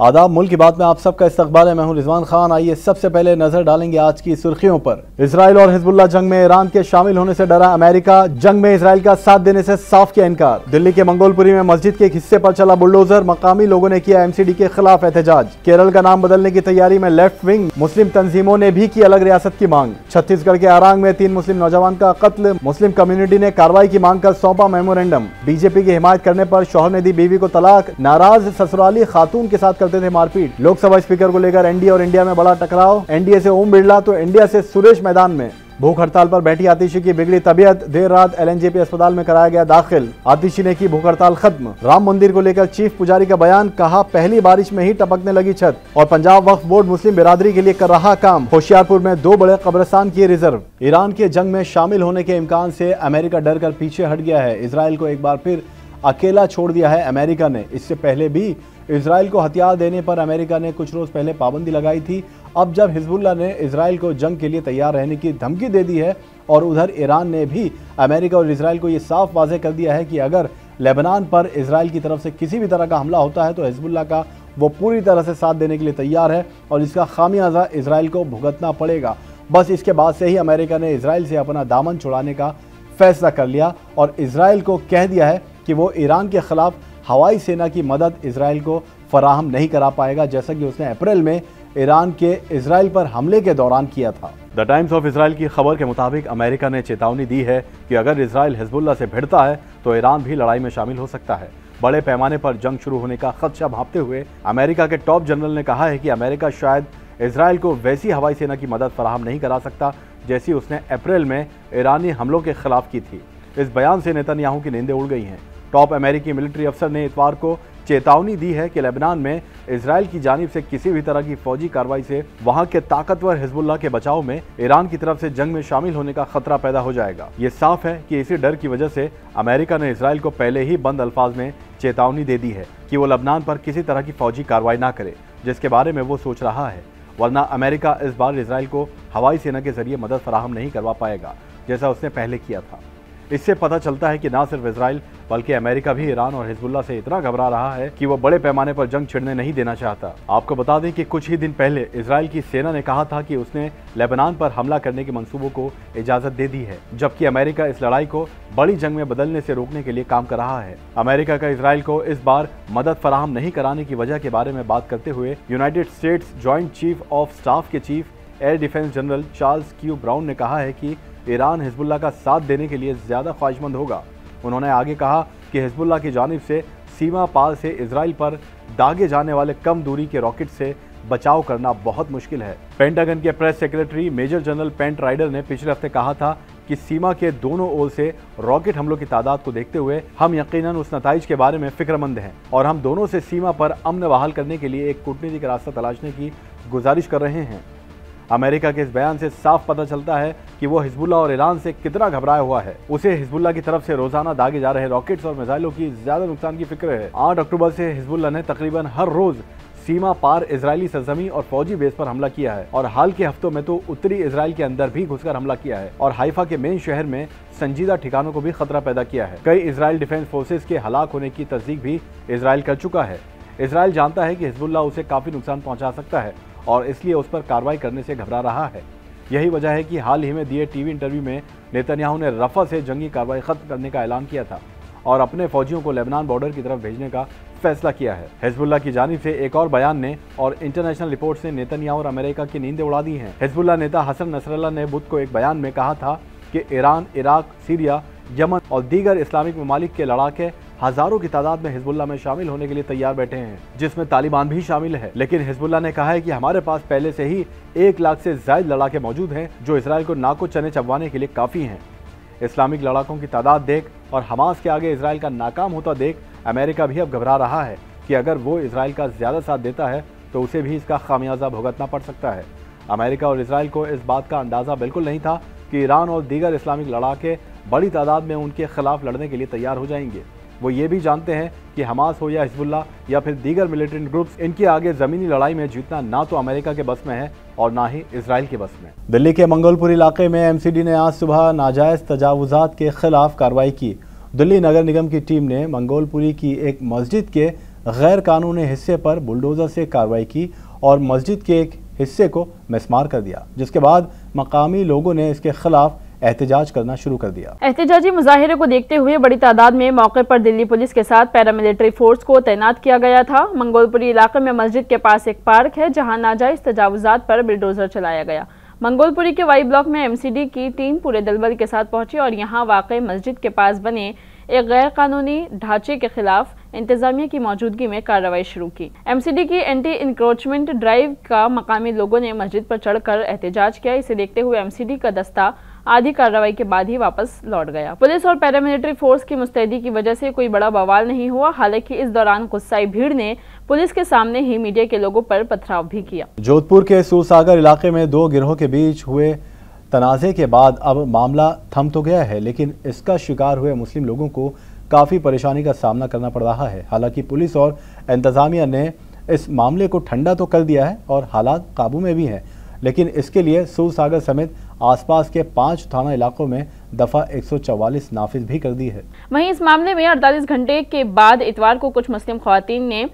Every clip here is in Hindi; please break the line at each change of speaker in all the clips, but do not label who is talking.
आदाब, मुल्क की बात में आप सबका इस्तकबाल है। मैं हूं रिजवान खान। आइए सबसे पहले नजर डालेंगे आज की सुर्खियों पर। इजराइल और हिजबुल्लाह जंग में ईरान के शामिल होने से डरा अमेरिका, जंग में इजराइल का साथ देने से साफ किया इनकार। दिल्ली के मंगोलपुरी में मस्जिद के एक हिस्से पर चला बुलडोजर, मकामी लोगों ने किया एमसीडी के खिलाफ एहतजाज। केरल का नाम बदलने की तैयारी में लेफ्ट विंग मुस्लिम तंजीमों ने भी की अलग रियासत की मांग। छत्तीसगढ़ के आरांग में 3 मुस्लिम नौजवान का कत्ल, मुस्लिम कम्युनिटी ने कार्रवाई की मांग कर सौंपा मेमोरेंडम। बीजेपी की हिमायत करने पर शौहर ने दी बीवी को तलाक, नाराज ससुराली खातून के साथ करते थे मारपीट। लोकसभा स्पीकर को लेकर एनडीए और इंडिया में बड़ा टकराव, एनडीए से ओम बिरला तो इंडिया से सुरेश मैदान में। भूख हड़ताल पर बैठी आतिशी की बिगड़ी तबीयत, देर रात एलएनजेपी अस्पताल में कराया गया दाखिल। आतिशी ने की भूख हड़ताल खत्म। राम मंदिर को लेकर चीफ पुजारी का बयान, कहा पहली बारिश में ही टपकने लगी छत। और पंजाब वक्फ बोर्ड मुस्लिम बिरादरी के लिए कर रहा काम। होशियारपुर में 2 बड़े कब्रिस्तान किए रिजर्व। ईरान के जंग में शामिल होने के इम्कान से अमेरिका डर कर पीछे हट गया है। इसराइल को एक बार फिर अकेला छोड़ दिया है अमेरिका ने। इससे पहले भी इसराइल को हथियार देने पर अमेरिका ने कुछ रोज पहले पाबंदी लगाई थी। अब जब हिजबुल्लाह ने इसराइल को जंग के लिए तैयार रहने की धमकी दे दी है और उधर ईरान ने भी अमेरिका और इसराइल को ये साफ वाज़ेह कर दिया है कि अगर लेबनान पर इसराइल की तरफ से किसी भी तरह का हमला होता है तो हिजबुल्लाह का वो पूरी तरह से साथ देने के लिए तैयार है और इसका खामियाजा इसराइल को भुगतना पड़ेगा। बस इसके बाद से ही अमेरिका ने इसराइल से अपना दामन छुड़ाने का फैसला कर लिया और इसराइल को कह दिया है कि वो ईरान के खिलाफ हवाई सेना की मदद इसराइल को फराहम नहीं करा पाएगा, जैसा कि उसने अप्रैल में ईरान के इसराइल पर हमले के दौरान किया था। द टाइम्स ऑफ इसराइल की खबर के मुताबिक अमेरिका ने चेतावनी दी है कि अगर इसराइल हिजबुल्लाह से भिड़ता है तो ईरान भी लड़ाई में शामिल हो सकता है। बड़े पैमाने पर जंग शुरू होने का खदशा भांपते हुए अमेरिका के टॉप जनरल ने कहा है कि अमेरिका शायद इसराइल को वैसी हवाई सेना की मदद फराहम नहीं करा सकता जैसी उसने अप्रैल में ईरानी हमलों के खिलाफ की थी। इस बयान से नेतन्याहू की नींदें उड़ गई हैं। टॉप अमेरिकी मिलिट्री अफसर ने इतवार को चेतावनी दी है कि लेबनान में इसराइल की जानिब से किसी भी तरह की फौजी कार्रवाई से वहां के ताकतवर हिजबुल्लाह के बचाव में ईरान की तरफ से जंग में शामिल होने का खतरा पैदा हो जाएगा। ये साफ है कि इसी डर की वजह से अमेरिका ने इसराइल को पहले ही बंद अल्फाज में चेतावनी दे दी है कि वो लेबनान पर किसी तरह की फौजी कार्रवाई ना करे, जिसके बारे में वो सोच रहा है। वरना अमेरिका इस बार इसराइल को हवाई सेना के जरिए मदद फराहम नहीं करवा पाएगा जैसा उसने पहले किया था। इससे पता चलता है कि ना सिर्फ इसराइल बल्कि अमेरिका भी ईरान और हिजबुल्लाह से इतना घबरा रहा है कि वो बड़े पैमाने पर जंग छिड़ने नहीं देना चाहता। आपको बता दें कि कुछ ही दिन पहले इसराइल की सेना ने कहा था कि उसने लेबनान पर हमला करने के मंसूबों को इजाजत दे दी है, जबकि अमेरिका इस लड़ाई को बड़ी जंग में बदलने से रोकने के लिए काम कर रहा है। अमेरिका का इसराइल को इस बार मदद फराहम नहीं कराने की वजह के बारे में बात करते हुए United States joint chief of staff के chief air defence general Charles Q Brown ने कहा है कि ईरान हिजबुल्लाह का साथ देने के लिए ज्यादा ख्वाहिशमंद होगा। उन्होंने आगे कहा कि हिजबुल्लाह की जानिब से सीमा पार से इसराइल पर दागे जाने वाले कम दूरी के रॉकेट से बचाव करना बहुत मुश्किल है। पेंटागन के press secretary major general Pat Ryder ने पिछले हफ्ते कहा था कि सीमा के दोनों ओर से रॉकेट हमलों की तादाद को देखते हुए हम यकीनन उस नताइज के बारे में फिक्रमंद हैं और हम दोनों से सीमा पर अमन बहाल करने के लिए एक कूटनीतिक रास्ता तलाशने की गुजारिश कर रहे हैं। अमेरिका के इस बयान से साफ पता चलता है कि वो हिजबुल्लाह और ईरान से कितना घबराया हुआ है। उसे हिजबुल्लाह की तरफ से रोजाना दागे जा रहे रॉकेट्स और मिसाइलों की ज्यादा नुकसान की फिक्र है। 8 अक्टूबर से हिजबुल्लाह ने तकरीबन हर रोज सीमा पार इजरायली सरजमी और फौजी बेस पर हमला किया है और हाल के हफ्तों में तो उत्तरी इसराइल के अंदर भी घुसकर हमला किया है और हाइफा के मेन शहर में संजीदा ठिकानों को भी खतरा पैदा किया है। कई इजराइल डिफेंस फोर्सेज के हलाक होने की तस्दीक भी इसराइल कर चुका है। इसराइल जानता है कि हिजबुल्लाह उसे काफी नुकसान पहुंचा सकता है और इसलिए उस पर कार्रवाई करने से घबरा रहा है। यही वजह है कि हाल ही में दिए टीवी इंटरव्यू में नेतन्याहू ने रफा से जंगी कार्रवाई खत्म करने का ऐलान किया था और अपने फौजियों को लेबनान बॉर्डर की तरफ भेजने का फैसला किया है। हिजबुल्लाह की जानिब से एक और बयान ने और इंटरनेशनल रिपोर्ट्स ने नेतन्याहू और अमेरिका की नींदें उड़ा दी हैं। हिजबुल्लाह नेता हसन नसरल्लाह ने बुध को एक बयान में कहा था कि ईरान, इराक, सीरिया, यमन और दीगर इस्लामिक ममालिक के लड़ाके हजारों की तादाद में हिजबुल्लाह में शामिल होने के लिए तैयार बैठे हैं, जिसमें तालिबान भी शामिल है। लेकिन हिजबुल्लाह ने कहा है कि हमारे पास पहले से ही 1 लाख से ज्यादा लड़ाके मौजूद हैं जो इसराइल को नाको चने चबवाने के लिए काफी हैं। इस्लामिक लड़ाकों की तादाद देख और हमास के आगे इसराइल का नाकाम होता देख अमेरिका भी अब घबरा रहा है कि अगर वो इसराइल का ज्यादा साथ देता है तो उसे भी इसका खामियाजा भुगतना पड़ सकता है। अमेरिका और इसराइल को इस बात का अंदाजा बिल्कुल नहीं था कि ईरान और दीगर इस्लामिक लड़ाके बड़ी तादाद में उनके खिलाफ लड़ने के लिए तैयार हो जाएंगे। वो ये भी जानते हैं कि हमास हो या हिजबुल्लाह या फिर दीगर मिलिटेंट ग्रुप्स, इनके आगे जमीनी लड़ाई में जीतना ना तो अमेरिका के बस में है और ना ही इसराइल के बस में। दिल्ली के मंगोलपुर इलाके में एमसीडी ने आज सुबह नाजायज तजावुजात के खिलाफ कार्रवाई की। दिल्ली नगर निगम की टीम ने मंगोलपुरी की एक मस्जिद के गैर कानूनी हिस्से पर बुलडोजर से कार्रवाई की और मस्जिद के एक हिस्से को मिसमार कर दिया, जिसके बाद मकामी लोगों ने इसके खिलाफ एहतजाज करना शुरू कर दिया।
एहतजाजी मुजाहिरे को देखते हुए बड़ी तादाद में मौके पर दिल्ली पुलिस के साथ पैरामिलिट्री फोर्स को तैनात किया गया था। मंगोलपुरी इलाके में मस्जिद के पास एक पार्क है जहां नाजायज तजावुजात पर बुलडोजर चलाया गया। मंगोलपुरी के वाई ब्लॉक में एमसीडी की टीम पूरे दलबल के साथ पहुंची और यहां वाकई मस्जिद के पास बने एक गैर कानूनी ढांचे के खिलाफ इंतजामिया की मौजूदगी में कार्रवाई शुरू की। एमसीडी की एंटी इंक्रोचमेंट ड्राइव का मकामी लोगों ने मस्जिद पर चढ़कर एहतजाज किया। इसे देखते हुए एमसीडी का दस्ता आधी कार्रवाई के बाद ही वापस लौट गया। पुलिस और पैरामिलिट्री फोर्स की मुस्तैदी की वजह से कोई बड़ा बवाल नहीं हुआ। हालांकि इस दौरान गुस्साई भीड़ ने पुलिस के सामने ही मीडिया के लोगों पर पथराव भी किया।
जोधपुर के सूरसागर इलाके में दो गिरोह के बीच हुए तनाज़े के बाद अब मामला थम तो गया है, लेकिन इसका शिकार हुए मुस्लिम लोगों को काफ़ी परेशानी का सामना करना पड़ रहा है। हालांकि पुलिस और इंतजामिया ने इस मामले को ठंडा तो कर दिया है और हालात काबू में भी हैं, लेकिन इसके लिए सूरसागर समेत आसपास के 5 थाना इलाकों में दफा 144 नाफिज भी कर दी है।
वहीं इस मामले में 48 घंटे के बाद इतवार को कुछ मुस्लिम खवातीन ने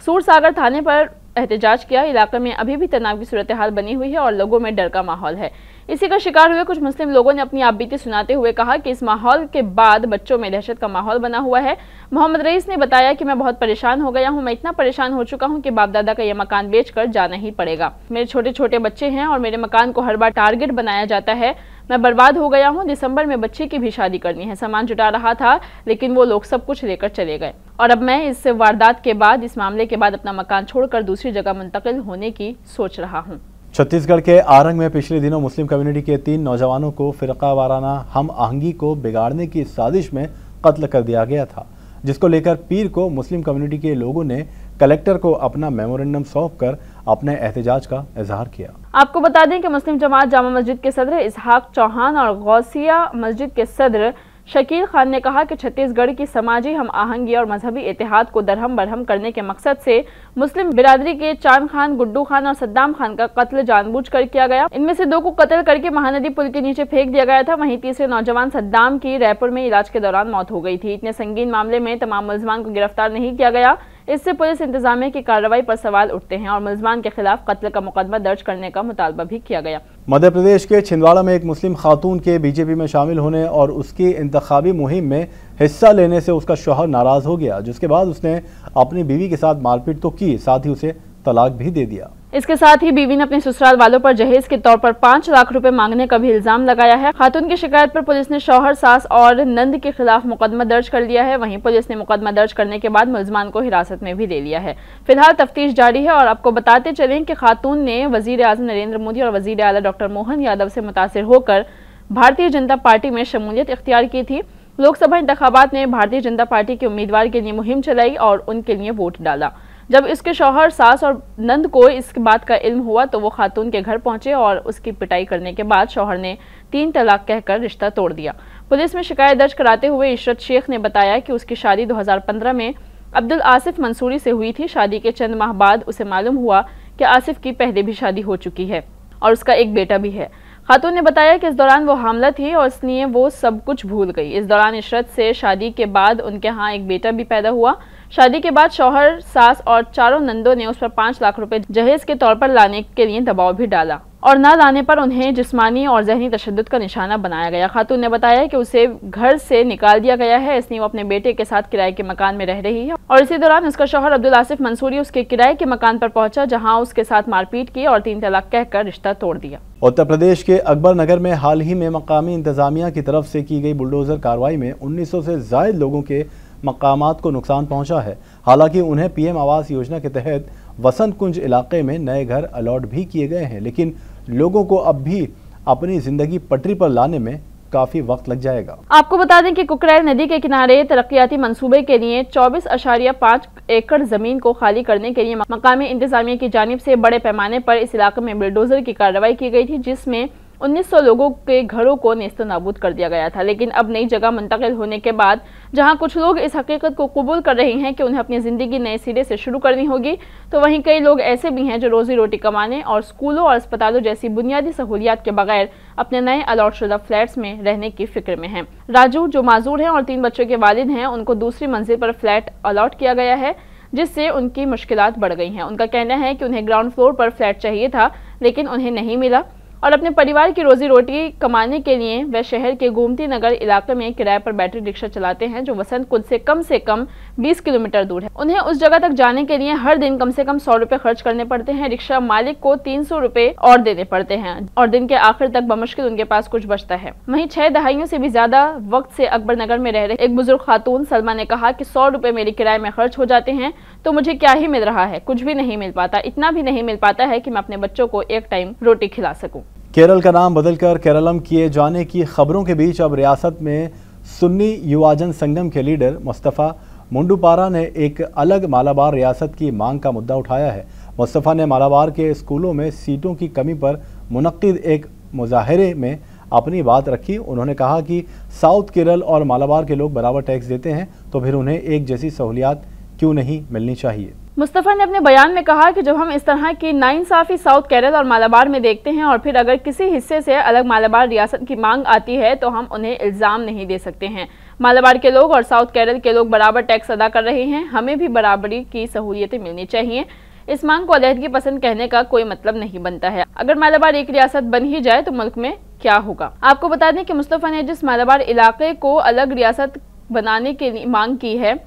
सूरसागर थाने पर एहतजाज किया। इलाके में अभी भी तनाव की सूरत हाल बनी हुई है और लोगों में डर का माहौल है। इसी का शिकार हुए कुछ मुस्लिम लोगों ने अपनी आपबीती सुनाते हुए कहा कि इस माहौल के बाद बच्चों में दहशत का माहौल बना हुआ है। मोहम्मद रईस ने बताया कि मैं बहुत परेशान हो गया हूं। मैं इतना परेशान हो चुका हूं कि बाप दादा का यह मकान बेचकर जाना ही पड़ेगा। मेरे छोटे छोटे बच्चे हैं और मेरे मकान को हर बार टारगेट बनाया जाता है। मैं बर्बाद हो गया हूं। दिसंबर में बच्चे की भी शादी करनी है। सामान जुटा रहा था, लेकिन वो लोग सब कुछ लेकर चले गए और अब मैं इस वारदात के बाद, इस मामले के बाद अपना मकान छोड़कर दूसरी जगह मुंतकिल होने की सोच रहा हूं।
छत्तीसगढ़ के आरंग में पिछले दिनों मुस्लिम कम्युनिटी के 3 नौजवानों को फिरका वाराना हम आहंगी को बिगाड़ने की साजिश में कत्ल कर दिया गया था, जिसको लेकर पीर को मुस्लिम कम्युनिटी के लोगों ने कलेक्टर को अपना मेमोरेंडम सौंपकर अपने एहतजाज का इजहार किया।
आपको बता दें कि मुस्लिम जमात जामा मस्जिद के सदर इसहाक चौहान और गौसिया मस्जिद के सदर शकील खान ने कहा कि छत्तीसगढ़ की समाजी हम आहंगी और मजहबी इत्तेहाद को दरहम बरहम करने के मकसद से मुस्लिम बिरादरी के चांद खान, गुड्डू खान और सद्दाम खान का कत्ल जानबूझकर किया गया। इनमें से 2 को कत्ल करके महानदी पुल के नीचे फेंक दिया गया था। वहीं तीसरे नौजवान सद्दाम की रायपुर में इलाज के दौरान मौत हो गई थी। इतने संगीन मामले में तमाम मुलजमान को गिरफ्तार नहीं किया गया। इससे पुलिस इंतजामिया की कार्रवाई पर सवाल उठते हैं और मुलजमान के खिलाफ कत्ल का मुकदमा दर्ज करने का मुतालबा भी किया गया।
मध्य प्रदेश के छिंदवाड़ा में एक मुस्लिम खातून के बीजेपी में शामिल होने और उसकी इंतखाबी मुहिम में हिस्सा लेने से उसका शौहर नाराज हो गया, जिसके बाद उसने अपनी बीवी के साथ मारपीट तो की, साथ ही उसे तलाक भी दे दिया।
इसके साथ ही बीवी ने अपने ससुराल वालों पर जहेज के तौर पर 5 लाख रुपए मांगने का भी इल्जाम लगाया है। खातून की शिकायत पर पुलिस ने शौहर, सास और नंद के खिलाफ मुकदमा दर्ज कर लिया है। वहीं पुलिस ने मुकदमा दर्ज करने के बाद मुलजमान को हिरासत में भी ले लिया है। फिलहाल तफ्तीश जारी है और आपको बताते चलें कि खातून ने वजीर आजम नरेंद्र मोदी और वजीर आला डॉक्टर मोहन यादव से मुतासिर होकर भारतीय जनता पार्टी में शमूलियत इख्तियार की थी। लोकसभा इंतखाबात में भारतीय जनता पार्टी के उम्मीदवार के लिए मुहिम चलाई और उनके लिए वोट डाला। जब इसके शौहर, सास और नंद को इस बात का इल्म हुआ तो वो खातून के घर पहुंचे और उसकी पिटाई करने के बाद शौहर ने 3 तलाक कहकर रिश्ता तोड़ दिया। पुलिस में शिकायत दर्ज कराते हुए इशरत शेख ने बताया कि उसकी शादी 2015 में अब्दुल आसिफ मंसूरी से हुई थी। शादी के चंद माह बाद उसे मालूम हुआ कि आसिफ की पहले भी शादी हो चुकी है और उसका एक बेटा भी है। खातून ने बताया कि इस दौरान वो हामला थी और इसलिए वो सब कुछ भूल गई। इस दौरान इशरत से शादी के बाद उनके यहाँ एक बेटा भी पैदा हुआ। शादी के बाद शौहर, सास और चारों नंदों ने उस पर 5 लाख रुपए जहेज के तौर पर लाने के लिए दबाव भी डाला और न लाने पर उन्हें जिस्मानी और ज़हनी तशद्दुद का निशाना बनाया गया। खातून ने बताया कि उसे घर से निकाल दिया गया है, इसलिए वो अपने बेटे के साथ किराए के मकान में रह रही है और इसी दौरान उसका शौहर अब्दुल आसिफ मंसूरी उसके किराए के मकान पर पहुंचा, जहां उसके साथ मारपीट की और 3 तलाक कहकर रिश्ता तोड़ दिया।
उत्तर प्रदेश के अकबर नगर में हाल ही में मकामी इंतजामिया की तरफ से की गई बुलडोजर कार्रवाई में 1900 से ज्यादा लोगों के मकामात को नुकसान पहुंचा है। हालांकि उन्हें पीएम आवास योजना के तहत वसंत कुंज इलाके में नए घर अलॉट भी किए गए हैं, लेकिन लोगों को अब भी अपनी जिंदगी पटरी पर लाने में काफी वक्त लग जाएगा।
आपको बता दें कि कुकरैल नदी के किनारे तरक्याती मंसूबे के लिए 24.5 एकड़ जमीन को खाली करने के लिए मकामी इंतजामिया की जानिब से बड़े पैमाने पर इस इलाके में बुलडोजर की कार्रवाई की गई थी, जिसमें 1900 लोगों के घरों को नेस्त नाबूद कर दिया गया था। लेकिन अब नई जगह मुंतकिल होने के बाद जहां कुछ लोग इस हकीकत को कबूल कर रहे हैं कि उन्हें अपनी ज़िंदगी नए सिरे से शुरू करनी होगी, तो वहीं कई लोग ऐसे भी हैं जो रोजी रोटी कमाने और स्कूलों और अस्पतालों जैसी बुनियादी सहूलियात के बगैर अपने नए अलॉट शुदा फ्लैट्स में रहने की फिक्र में हैं। राजू, जो माजूर हैं और 3 बच्चों के वालिद हैं, उनको दूसरी मंजिल पर फ्लैट अलॉट किया गया है। जिससे उनकी मुश्किलात बढ़ गई हैं। उनका कहना है कि उन्हें ग्राउंड फ्लोर पर फ्लैट चाहिए था, लेकिन उन्हें नहीं मिला और अपने परिवार की रोजी रोटी कमाने के लिए वे शहर के गोमती नगर इलाके में किराए पर बैटरी रिक्शा चलाते हैं, जो वसंत कुंज से कम 20 किलोमीटर दूर है। उन्हें उस जगह तक जाने के लिए हर दिन कम से कम 100 रुपए खर्च करने पड़ते हैं। रिक्शा मालिक को 300 रुपए और देने पड़ते हैं और दिन के आखिर तक बमुश्किल उनके पास कुछ बचता है। वहीं 6 दहाइयों से भी ज्यादा वक्त से अकबर नगर में रह रहे एक बुजुर्ग खातून सलमा ने कहा कि 100 रुपए मेरे किराए में खर्च हो जाते हैं तो मुझे क्या ही मिल रहा है, कुछ भी नहीं मिल पाता। इतना भी नहीं मिल पाता है कि मैं अपने बच्चों को एक टाइम रोटी खिला सकूं।
केरल का नाम बदलकर केरलम किए जाने की खबरों के बीच अब रियासत में सुन्नी युवाजन संगम के लीडर मुस्तफ़ा मुंडुपारा ने एक अलग मालाबार रियासत की मांग का मुद्दा उठाया है। मुस्तफ़ा ने मालाबार के स्कूलों में सीटों की कमी पर मुनक्किद एक मुजाहरे में अपनी बात रखी। उन्होंने कहा कि साउथ केरल और मालाबार के लोग बराबर टैक्स देते हैं, तो फिर उन्हें एक जैसी सहूलियात क्यों नहीं मिलनी चाहिए।
मुस्तफ़ा ने अपने बयान में कहा कि जब हम इस तरह की नाइंसाफी साउथ केरल और मालाबार में देखते हैं और फिर अगर किसी हिस्से से अलग मालाबार रियासत की मांग आती है तो हम उन्हें इल्ज़ाम नहीं दे सकते हैं। मालाबार के लोग और साउथ केरल के लोग बराबर टैक्स अदा कर रहे हैं, हमें भी बराबरी की सहूलियतें मिलनी चाहिए। इस मांग को अलहदगी पसंद कहने का कोई मतलब नहीं बनता है। अगर मालाबार एक रियासत बन ही जाए तो मुल्क में क्या होगा। आपको बता दें कि मुस्तफ़ा ने जिस मालाबार इलाके को अलग रियासत बनाने की मांग की है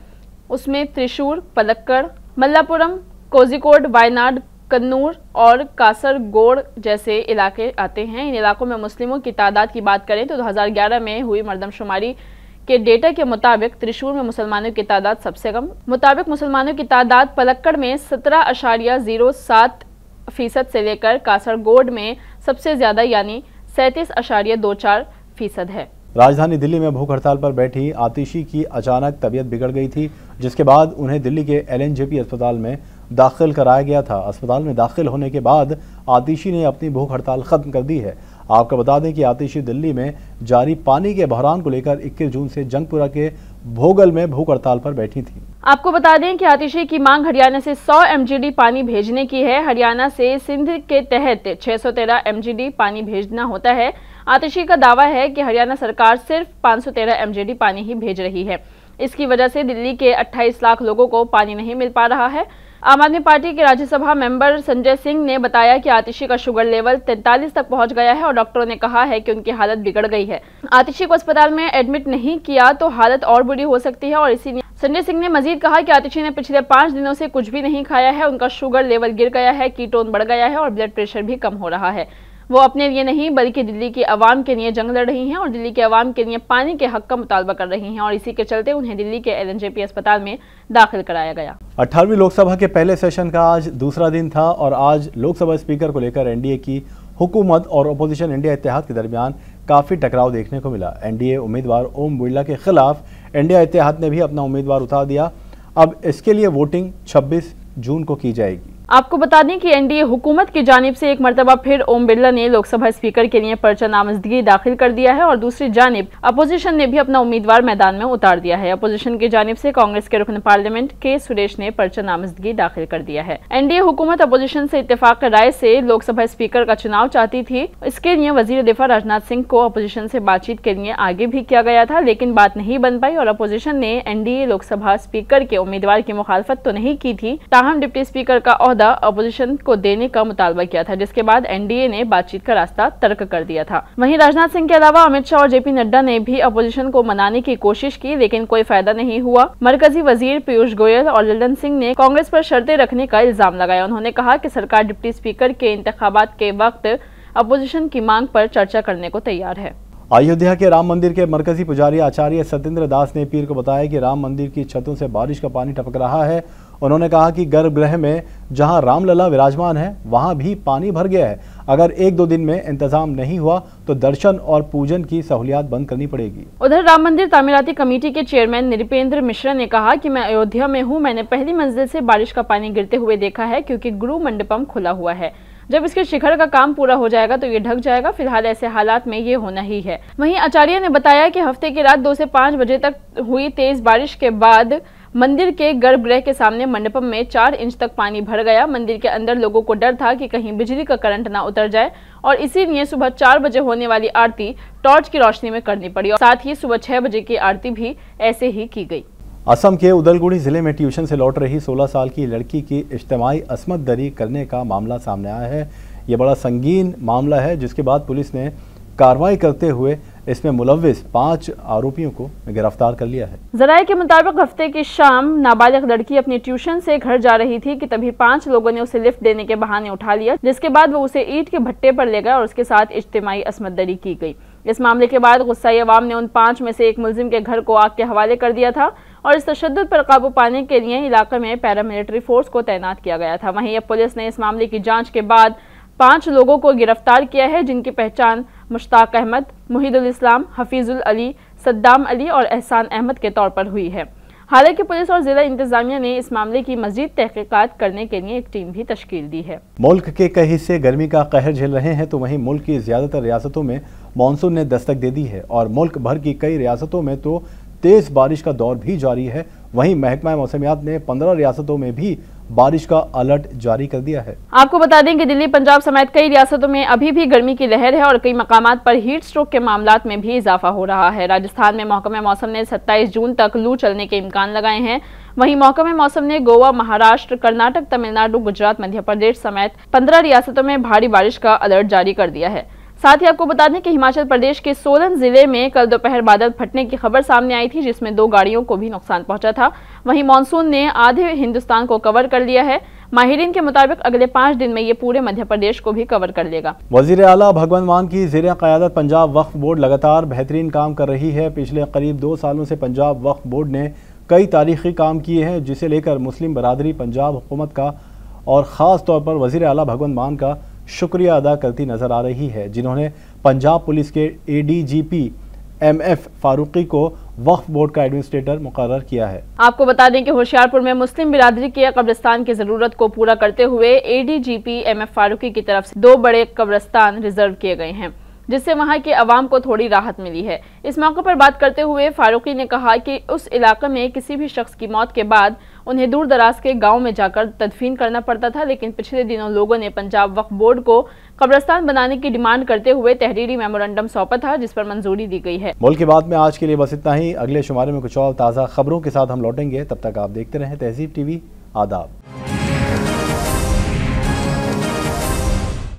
उसमें त्रिशूर, पलक्कड़, मल्लापुरम, कोझिकोड, वायनाड, कन्नूर और कासरगोड जैसे इलाके आते हैं। इन इलाकों में मुस्लिमों की तादाद की बात करें तो 2011 में हुई मरदमशुमारी के डेटा के मुताबिक त्रिशूर में मुसलमानों की तादाद सबसे कम। मुताबिक मुसलमानों की तादाद पलक्कड़ में 17.07% से लेकर कासरगोड में सबसे ज्यादा यानी 37.24% है।
राजधानी दिल्ली में भूख हड़ताल पर बैठी आतिशी की अचानक तबीयत बिगड़ गई थी, जिसके बाद उन्हें दिल्ली के LNJP अस्पताल में दाखिल कराया गया था। अस्पताल में दाखिल होने के बाद आतिशी ने अपनी भूख हड़ताल खत्म कर दी है। आपको बता दें कि आतिशी दिल्ली में जारी पानी के बहरान को लेकर 21 जून से जंगपुरा के भोगल में भूख हड़ताल पर बैठी थी।
आपको बता दें कि आतिशी की मांग हरियाणा से 100 MGD पानी भेजने की है। हरियाणा से सिंध के तहत 613 MGD पानी भेजना होता है। आतिशी का दावा है कि हरियाणा सरकार सिर्फ 513 MGD पानी ही भेज रही है। इसकी वजह से दिल्ली के 28 लाख लोगों को पानी नहीं मिल पा रहा है। आम आदमी पार्टी के राज्यसभा मेंबर संजय सिंह ने बताया कि आतिशी का शुगर लेवल 43 तक पहुंच गया है और डॉक्टरों ने कहा है कि उनकी हालत बिगड़ गई है। आतिशी को अस्पताल में एडमिट नहीं किया तो हालत और बुरी हो सकती है। और इसीलिए संजय सिंह ने मजीद कहा कि आतिशी ने पिछले 5 दिनों से कुछ भी नहीं खाया है, उनका शुगर लेवल गिर गया है, कीटोन बढ़ गया है और ब्लड प्रेशर भी कम हो रहा है। वो अपने लिए नहीं बल्कि दिल्ली की आवाम के लिए जंग लड़ रही हैं और दिल्ली के आवाम के लिए पानी के हक का मुतालबा कर रही हैं और इसी के चलते उन्हें दिल्ली के LNJP अस्पताल में दाखिल कराया गया।
18वीं लोकसभा के पहले सेशन का आज दूसरा दिन था और आज लोकसभा स्पीकर को लेकर NDA की हुकूमत और अपोजिशन इंडिया इत्तेहाद के दरमियान काफी टकराव देखने को मिला। NDA उम्मीदवार ओम बिरला के खिलाफ इंडिया इत्तेहाद ने भी अपना उम्मीदवार उतार दिया। अब इसके लिए वोटिंग 26 जून को की जाएगी।
आपको बता दें कि NDA हुकूमत की जानिब से एक मरतबा फिर ओम बिरला ने लोकसभा स्पीकर के लिए पर्चा नामजदगी दाखिल कर दिया है और दूसरी जानिब अपोजिशन ने भी अपना उम्मीदवार मैदान में उतार दिया है। अपोजिशन की जानिब से कांग्रेस के रुकन पार्लियामेंट के सुरेश ने पर्चा नामजदगी दाखिल कर दिया है। NDA हुकूमत अपोजिशन से इत्तेफाक राय से लोकसभा स्पीकर का चुनाव चाहती थी। इसके लिए वजीर दिफा राजनाथ सिंह को अपोजिशन से बातचीत के लिए आगे भी किया गया था, लेकिन बात नहीं बन पाई और अपोजिशन ने NDA लोकसभा स्पीकर के उम्मीदवार की मुखालफत तो नहीं की थी, ताहम डिप्टी स्पीकर का ओहदा अपोजिशन को देने का मुतालबा किया था, जिसके बाद NDA ने बातचीत का रास्ता तर्क कर दिया था। वहीं राजनाथ सिंह के अलावा अमित शाह और JP नड्डा ने भी अपोजिशन को मनाने की कोशिश की, लेकिन कोई फायदा नहीं हुआ। मरकजी वजीर पीयूष गोयल और लल्लन सिंह ने कांग्रेस पर शर्तें रखने का इल्जाम लगाया। उन्होंने कहा कि सरकार डिप्टी स्पीकर के इंतखाबात के वक्त अपोजिशन की मांग पर चर्चा करने को तैयार है।
अयोध्या के राम मंदिर के मरकजी पुजारी आचार्य सत्येंद्र दास ने पीर को बताया कि राम मंदिर की छतों से बारिश का पानी टपक रहा है। उन्होंने कहा कि गर्भगृह में जहां रामलला विराजमान है वहां भी पानी भर गया है। अगर 1-2 दिन में इंतजाम नहीं हुआ तो दर्शन और पूजन की सहूलियात बंद करनी पड़ेगी।
उधर राम मंदिर तामीराती कमेटी के चेयरमैन नृपेंद्र मिश्रा ने कहा कि मैं अयोध्या में हूं, मैंने पहली मंजिल से बारिश का पानी गिरते हुए देखा है क्योंकि गुरु मंडपम खुला हुआ है। जब इसके शिखर का काम पूरा हो जाएगा तो ये ढक जाएगा। फिलहाल ऐसे हालात में ये होना ही है। वहीं आचार्य ने बताया कि हफ्ते की रात 2 से 5 बजे तक हुई तेज बारिश के बाद मंदिर के गर्भगृह के सामने मंडपम में 4 इंच तक पानी भर गया। मंदिर के अंदर लोगों को डर था कि कहीं बिजली का करंट ना उतर जाए और इसीलिए सुबह 4 बजे होने वाली आरती टॉर्च की रोशनी में करनी पड़ी और साथ ही सुबह 6 बजे की आरती भी ऐसे ही की गई।
असम के उदलगुड़ी जिले में ट्यूशन से लौट रही 16 साल की लड़की की इज्तिमाई असमत दरी करने का मामला सामने आया है। ये बड़ा संगीन मामला है, जिसके बाद पुलिस ने कार्रवाई करते हुए इसमें मुलव्विस 5 आरोपियों को गिरफ्तार कर लिया है।
जराये के मुताबिक हफ्ते की शाम नाबालिग लड़की अपनी ट्यूशन से घर जा रही थी कि तभी 5 लोगों ने उसे लिफ्ट देने के बहाने उठा लिया, जिसके बाद वो उसे ईंट के भट्टे पर ले गए और उसके साथ इज्तिमाई असमत दरी की गई। इस मामले के बाद गुस्साई अवाम ने उन 5 में से एक मुलजिम के घर को आग के हवाले कर दिया था और इस तशद्दुद पर काबू पाने के लिए इलाके में पैरामिलिट्री फोर्स को तैनात किया गया था। वहीं अब पुलिस ने इस मामले की जांच के बाद 5 लोगों को गिरफ्तार किया है, जिनकी पहचान मुश्ताक अहमद, मुहिदुल इस्लाम, हफीजुल अली, सद्दाम अली और एहसान अहमद के तौर पर हुई है। हालांकि पुलिस और जिला इंतजामिया ने इस मामले की मजीद तहकीकात करने के लिए एक टीम भी तश्कील दी है।
मुल्क के कई हिस्से गर्मी का कहर झेल रहे हैं, तो वहीं मुल्क की ज्यादातर रियासतों में मानसून ने दस्तक दे दी है और मुल्क भर की कई रियासतों में तो तेज बारिश का दौर भी जारी है। वहीं महकमा मौसमियात ने 15 रियासतों में भी बारिश का अलर्ट जारी कर दिया है।
आपको बता दें कि दिल्ली, पंजाब समेत कई रियासतों में अभी भी गर्मी की लहर है और कई मकामात पर हीट स्ट्रोक के मामलात में भी इजाफा हो रहा है। राजस्थान में महकमा मौसम ने 27 जून तक लू चलने के इम्कान लगाए हैं। वहीं महकमा मौसम ने गोवा, महाराष्ट्र, कर्नाटक, तमिलनाडु, गुजरात, मध्य प्रदेश समेत 15 रियासतों में भारी बारिश का अलर्ट जारी कर दिया है। साथ ही आपको बता दें कि हिमाचल प्रदेश के सोलन जिले में कल दोपहर बादल फटने की खबर सामने आई थी, जिसमें 2 गाड़ियों को भी नुकसान पहुंचा था। वहीं मानसून ने आधे हिंदुस्तान को कवर कर लिया है। माहिरीन के मुताबिक अगले 5 दिन में ये पूरे मध्य प्रदेश को भी कवर कर लेगा।
वजीर आला भगवंत मान की ज़ेर क़यादत पंजाब वक्फ बोर्ड लगातार बेहतरीन काम कर रही है। पिछले करीब 2 सालों से पंजाब वक्फ बोर्ड ने कई तारीखी काम किए हैं, जिसे लेकर मुस्लिम बरादरी पंजाब हुकूमत का और ख़ास तौर पर वजीर आला भगवंत मान का शुक्रिया अदा करती नजर आ रही है, जिन्होंने पंजाब पुलिस के ADGP MF फारूकी को वक्फ बोर्ड का एडमिनिस्ट्रेटर मुकर्रर किया है।
आपको बता दें कि होशियारपुर में मुस्लिम बिरादरी के कब्रिस्तान की जरूरत को पूरा करते हुए ADGP MF फारूकी की तरफ से 2 बड़े कब्रिस्तान रिजर्व किए गए हैं, जिससे वहां के अवाम को थोड़ी राहत मिली है। इस मौके पर बात करते हुए फारूकी ने कहा कि उस इलाके में किसी भी शख्स की मौत के बाद उन्हें दूर दराज के गांव में जाकर तदफीन करना पड़ता था, लेकिन पिछले दिनों लोगों ने पंजाब वक्फ बोर्ड को कब्रिस्तान बनाने की डिमांड करते हुए तहरीरी मेमोरेंडम सौंपा था, जिस पर मंजूरी दी गई है।
मुल्क की बात में आज के लिए बस इतना ही। अगले शुमारे में कुछ और ताज़ा खबरों के साथ हम लौटेंगे। तब तक आप देखते रहें तहज़ीब TV। आदाब।